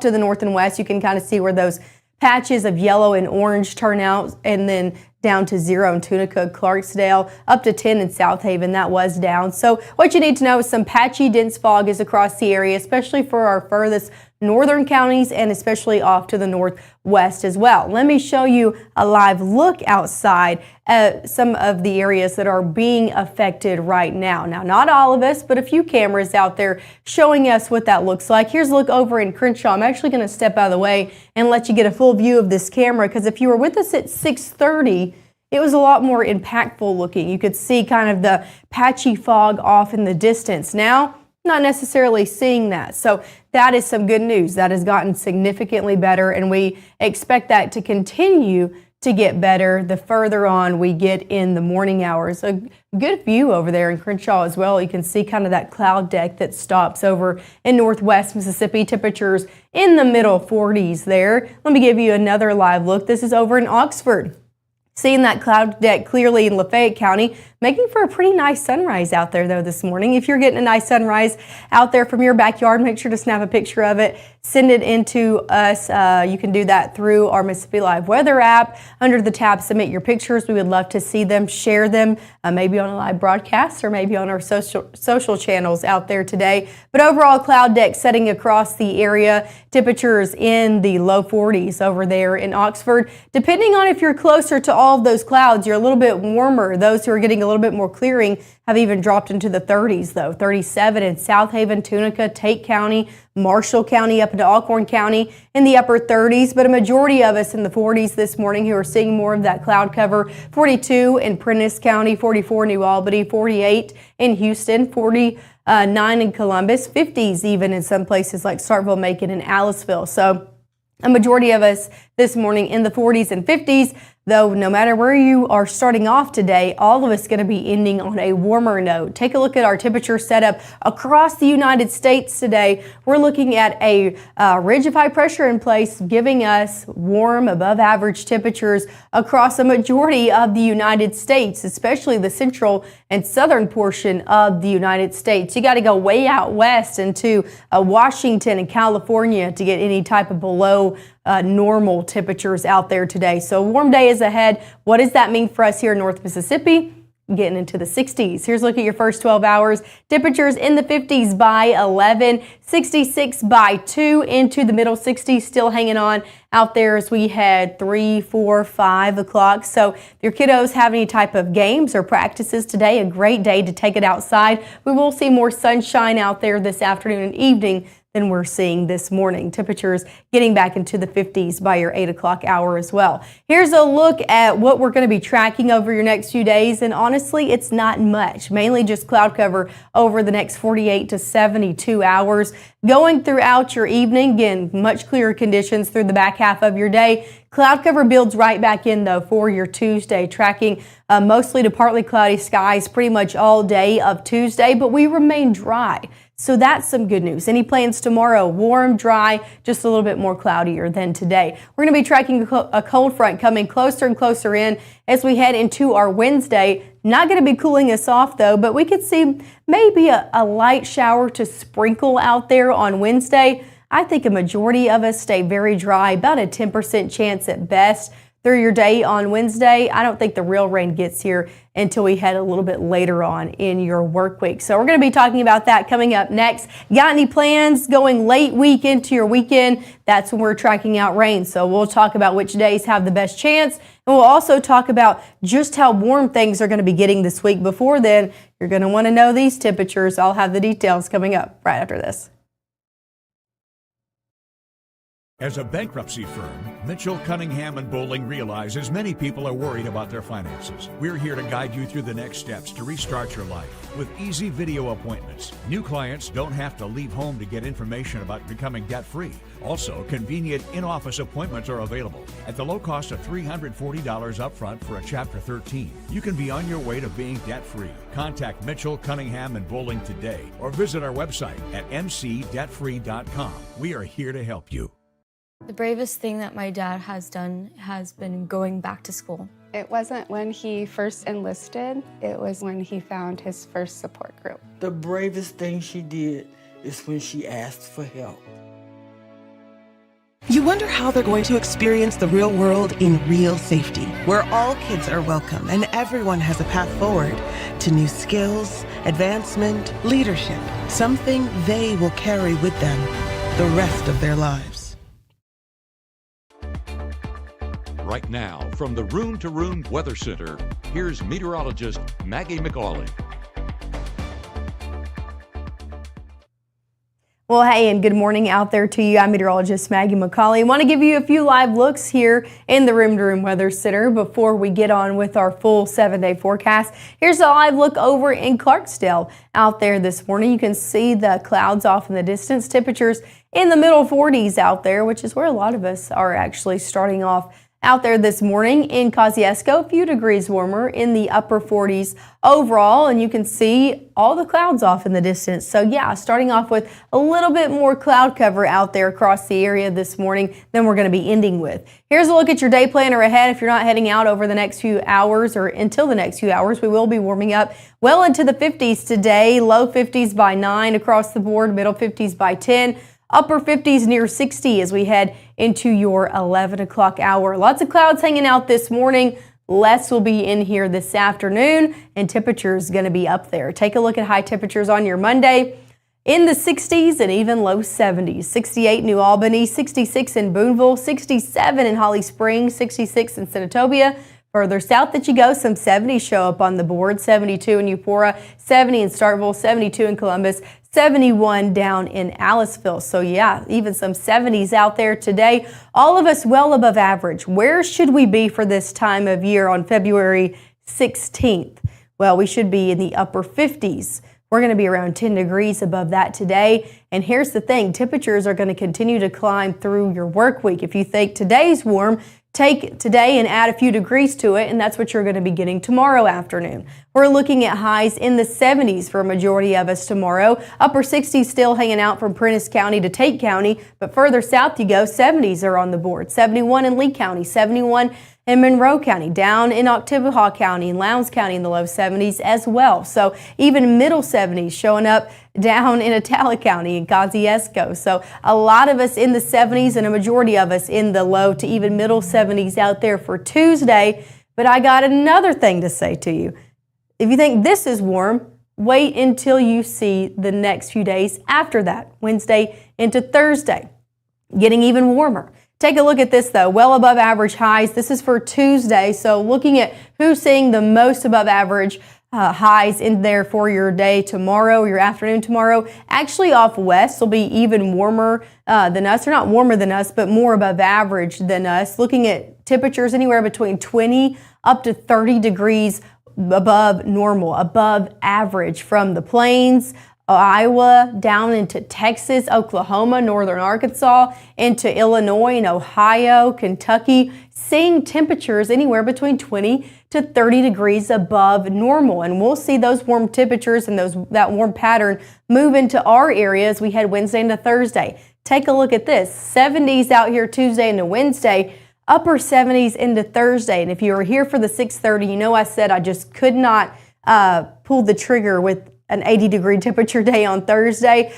off to the north and west, you can kind of see where those patches of yellow and orange turn out, and then down to 0 in Tunica, Clarksdale, up to 10 in South Haven. That was down. So what you need to know is some patchy dense fog is across the area, especially for our furthest northern counties and especially off to the northwest as well. Let me show you a live look outside at some of the areas that are being affected right now. Now, not all of us, but a few cameras out there showing us what that looks like. Here's a look over in Crenshaw. I'm actually going to step out of the way and let you get a full view of this camera, because if you were with us at 6:30, it was a lot more impactful looking. You could see kind of the patchy fog off in the distance. Now, not necessarily seeing that. So that is some good news. That has gotten significantly better, and we expect that to continue to get better the further on we get in the morning hours. A good view over there in Crenshaw as well. You can see kind of that cloud deck that stops over in northwest Mississippi. Temperatures in the middle 40s there. Let me give you another live look. This is over in Oxford. Seeing that cloud deck clearly in Lafayette County, making for a pretty nice sunrise out there though this morning. If you're getting a nice sunrise out there from your backyard, make sure to snap a picture of it, send it into us. You can do that through our Mississippi Live Weather app. Under the tab Submit Your Pictures, we would love to see them, share them, maybe on a live broadcast or maybe on our social channels out there today. But overall, cloud deck setting across the area, temperatures in the low 40s over there in Oxford. Depending on if you're closer to all of those clouds, you're a little bit warmer. Those who are getting a little bit more clearing have even dropped into the 30s though. 37 in South Haven, Tunica, Tate County, Marshall County, up into Alcorn County in the upper 30s, but a majority of us in the 40s this morning who are seeing more of that cloud cover. 42 in Prentiss County, 44 in New Albany, 48 in Houston, 49 in Columbus, 50s even in some places like Starkville, Macon, and Aliceville. So a majority of us this morning in the 40s and 50s, though no matter where you are starting off today, all of us going to be ending on a warmer note. Take a look at our temperature setup across the United States today. We're looking at a ridge of high pressure in place, giving us warm, above average temperatures across a majority of the United States, especially the central and southern portion of the United States. You got to go way out west into Washington and California to get any type of below normal temperatures out there today. So warm day is ahead. What does that mean for us here in North Mississippi? Getting into the 60s. Here's a look at your first 12 hours. Temperatures in the 50s by 11, 66 by 2, into the middle 60s, still hanging on out there as we head 3, 4, 5 o'clock. So if your kiddos have any type of games or practices today, a great day to take it outside. We will see more sunshine out there this afternoon and evening than we're seeing this morning. Temperatures getting back into the 50s by your 8 o'clock hour as well. Here's a look at what we're going to be tracking over your next few days, and honestly, it's not much. Mainly just cloud cover over the next 48 to 72 hours. Going throughout your evening, again, much clearer conditions through the back half of your day. Cloud cover builds right back in though for your Tuesday, tracking mostly to partly cloudy skies pretty much all day of Tuesday, but we remain dry. So that's some good news. Any plans tomorrow? Warm, dry, just a little bit more cloudier than today. We're going to be tracking a cold front coming closer and closer in as we head into our Wednesday. Not going to be cooling us off though, but we could see maybe a light shower to sprinkle out there on Wednesday. I think a majority of us stay very dry, about a 10% chance at best through your day on Wednesday. I don't think the real rain gets here until we head a little bit later on in your work week. So we're going to be talking about that coming up next. Got any plans going late week into your weekend? That's when we're tracking out rain. So we'll talk about which days have the best chance. And we'll also talk about just how warm things are going to be getting this week. Before then, you're going to want to know these temperatures. I'll have the details coming up right after this. As a bankruptcy firm, Mitchell, Cunningham & Bowling realizes many people are worried about their finances. We're here to guide you through the next steps to restart your life with easy video appointments. New clients don't have to leave home to get information about becoming debt-free. Also, convenient in-office appointments are available at the low cost of $340 upfront for a Chapter 13. You can be on your way to being debt-free. Contact Mitchell, Cunningham & Bowling today or visit our website at mcdebtfree.com. We are here to help you. The bravest thing that my dad has done has been going back to school. It wasn't when he first enlisted, it was when he found his first support group. The bravest thing she did is when she asked for help. You wonder how they're going to experience the real world in real safety, where all kids are welcome and everyone has a path forward to new skills, advancement, leadership, something they will carry with them the rest of their lives. Right now, from the Room to Room Weather Center, here's meteorologist Maggye McCauley. Well, hey, and good morning out there to you. I'm meteorologist Maggye McCauley. I want to give you a few live looks here in the Room to Room Weather Center before we get on with our full 7-day forecast. Here's a live look over in Clarksdale out there this morning. You can see the clouds off in the distance. Temperatures in the middle 40s out there, which is where a lot of us are actually starting off out there this morning. In Kosciuszko, a few degrees warmer in the upper 40s overall, and you can see all the clouds off in the distance. So yeah, starting off with a little bit more cloud cover out there across the area this morning than we're going to be ending with. Here's a look at your day planner ahead. If you're not heading out over the next few hours or until the next few hours, we will be warming up well into the 50s today. Low 50s by 9 across the board, middle 50s by 10. Upper 50s near 60 as we head into your 11 o'clock hour. Lots of clouds hanging out this morning. Less will be in here this afternoon, and temperature is going to be up there. Take a look at high temperatures on your Monday. In the 60s and even low 70s. 68 New Albany, 66 in Boonville, 67 in Holly Springs, 66 in Senatobia. Further south that you go, some 70s show up on the board. 72 in Eupora, 70 in Starkville, 72 in Columbus, 71 down in Aliceville. So yeah, even some 70s out there today. All of us well above average. Where should we be for this time of year on February 16th? Well, we should be in the upper 50s. We're going to be around 10 degrees above that today. And here's the thing, temperatures are going to continue to climb through your work week. If you think today's warm, take today and add a few degrees to it, and that's what you're going to be getting tomorrow afternoon. We're looking at highs in the 70s for a majority of us tomorrow. Upper 60s still hanging out from Prentiss County to Tate County, but further south you go, 70s are on the board. 71 in Lee County, 71 in Monroe County, down in Oktibbeha County and Lowndes County in the low 70s as well. So even middle 70s showing up down in Italic County and Kosciuszko. So a lot of us in the 70s and a majority of us in the low to even middle 70s out there for Tuesday. But I got another thing to say to you. If you think this is warm, wait until you see the next few days after that, Wednesday into Thursday, getting even warmer. Take a look at this though, well above average highs. This is for Tuesday, so looking at who's seeing the most above average highs in there for your day tomorrow, your afternoon tomorrow. Actually off west will be even warmer than us, or not warmer than us, but more above average than us. Looking at temperatures anywhere between 20 up to 30 degrees above normal, above average from the plains, Iowa, down into Texas, Oklahoma, northern Arkansas, into Illinois and Ohio, Kentucky, seeing temperatures anywhere between 20 to 30 degrees above normal. And we'll see those warm temperatures and that warm pattern move into our area as we head Wednesday into Thursday. Take a look at this. 70s out here Tuesday into Wednesday, upper 70s into Thursday. And if you were here for the 6:30, you know I said I just could not pull the trigger with an 80-degree temperature day on Thursday,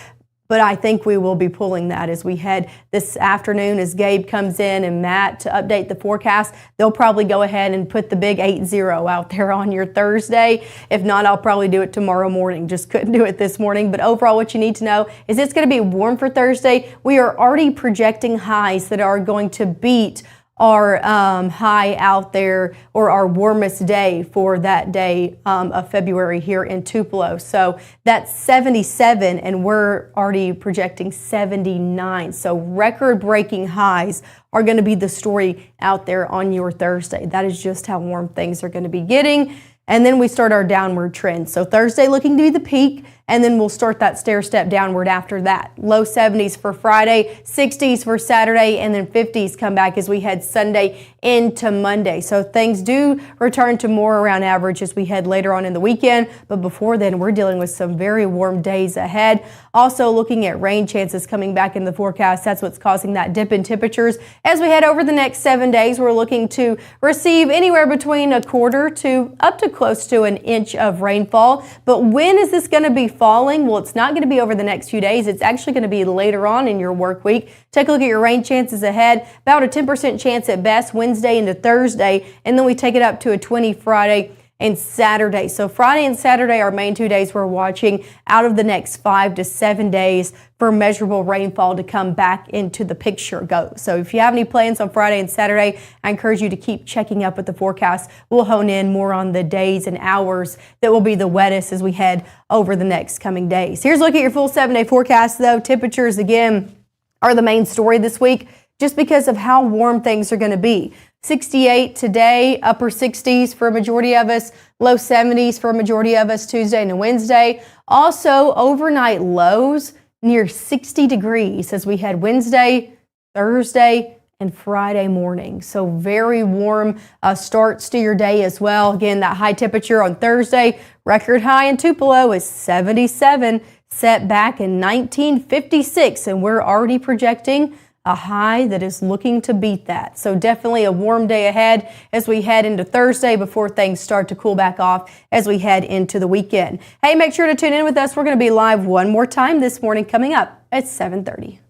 but I think we will be pulling that as we head this afternoon as Gabe comes in and Matt to update the forecast. They'll probably go ahead and put the big 8-0 out there on your Thursday. If not, I'll probably do it tomorrow morning. Just couldn't do it this morning. But overall, what you need to know is it's going to be warm for Thursday. We are already projecting highs that are going to beat our high out there, or our warmest day for that day of February here in Tupelo. So that's 77 and we're already projecting 79. So record-breaking highs are going to be the story out there on your Thursday. That is just how warm things are going to be getting. And then we start our downward trend. So Thursday looking to be the peak, and then we'll start that stair step downward after that. Low 70s for Friday, 60s for Saturday, and then 50s come back as we head Sunday into Monday. So things do return to more around average as we head later on in the weekend. But before then, we're dealing with some very warm days ahead. Also looking at rain chances coming back in the forecast. That's what's causing that dip in temperatures. As we head over the next 7 days, we're looking to receive anywhere between a quarter to up to close to an inch of rainfall. But when is this going to be falling? Well, it's not going to be over the next few days. It's actually going to be later on in your work week. Take a look at your rain chances ahead. About a 10% chance at best Wednesday into Thursday, and then we take it up to a 20 Friday and Saturday. So Friday and Saturday are main 2 days we're watching out of the next 5 to 7 days for measurable rainfall to come back into the picture. So if you have any plans on Friday and Saturday, I encourage you to keep checking up with the forecast. We'll hone in more on the days and hours that will be the wettest as we head over the next coming days. Here's a look at your full 7-day forecast though. Temperatures again are the main story this week just because of how warm things are going to be. 68 today, upper 60s for a majority of us, low 70s for a majority of us Tuesday and Wednesday. Also, overnight lows near 60 degrees as we head Wednesday, Thursday, and Friday morning. So very warm starts to your day as well. Again, that high temperature on Thursday, record high in Tupelo is 77, set back in 1956, and we're already projecting a high that is looking to beat that. So definitely a warm day ahead as we head into Thursday before things start to cool back off as we head into the weekend. Hey, make sure to tune in with us. We're going to be live one more time this morning coming up at 7:30.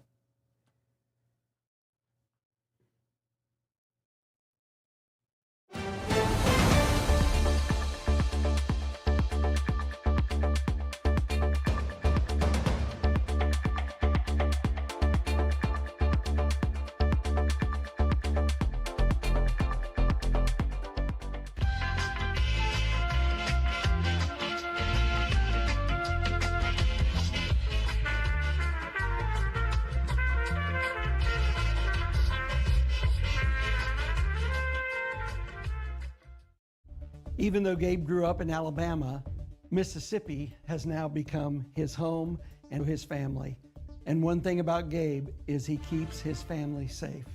Even though Gabe grew up in Alabama, Mississippi has now become his home and his family. And one thing about Gabe is he keeps his family safe.